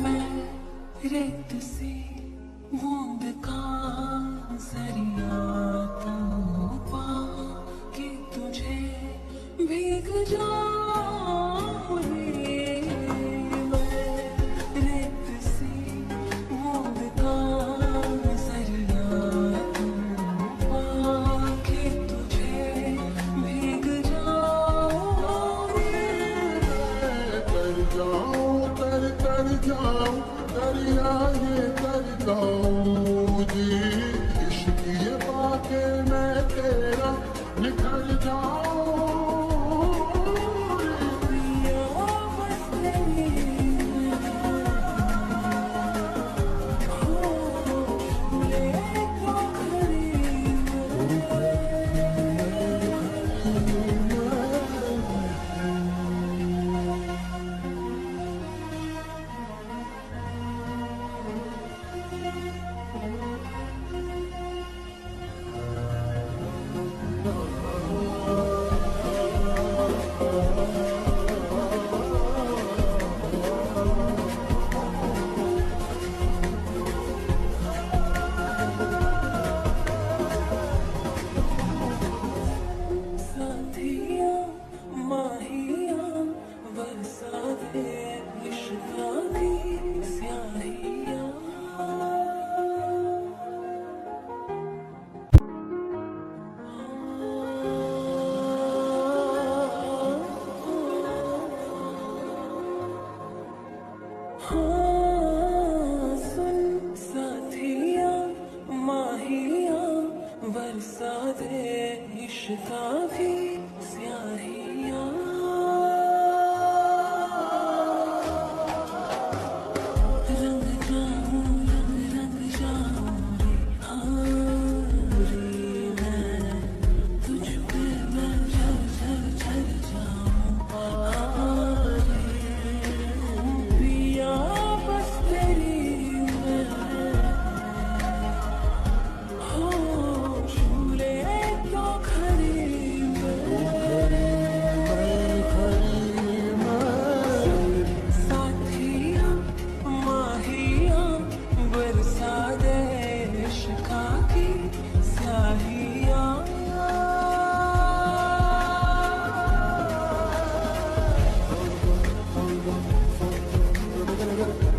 मैं रेत से बूंद का जरिया कि तुझे भीग जाऊं रे। मैं रेत से बूंद का जरिया कि तुझे भीग जाऊं रे। तर जाऊं दरिया ये तर जाऊं जी, इश्क ये बाके मैं तेरा निकल जाऊं पिया बस तेरी ले तो खरीद साथिया माहिया बरसा दे इश्क़ की स्याहिया। हाँ सुन साथिया माहिया बरसा दे इश्क़ की स्याहिया। रंग जाऊं रंग जाऊं रे हाँ रे मैं तुझ पे मैं झर जाऊं हाँ रे। पिया बस तेरी मैं हो झूले तो खड़ी साथिया माहिया बरसा दे इश्क़ की स्याहिया। मैं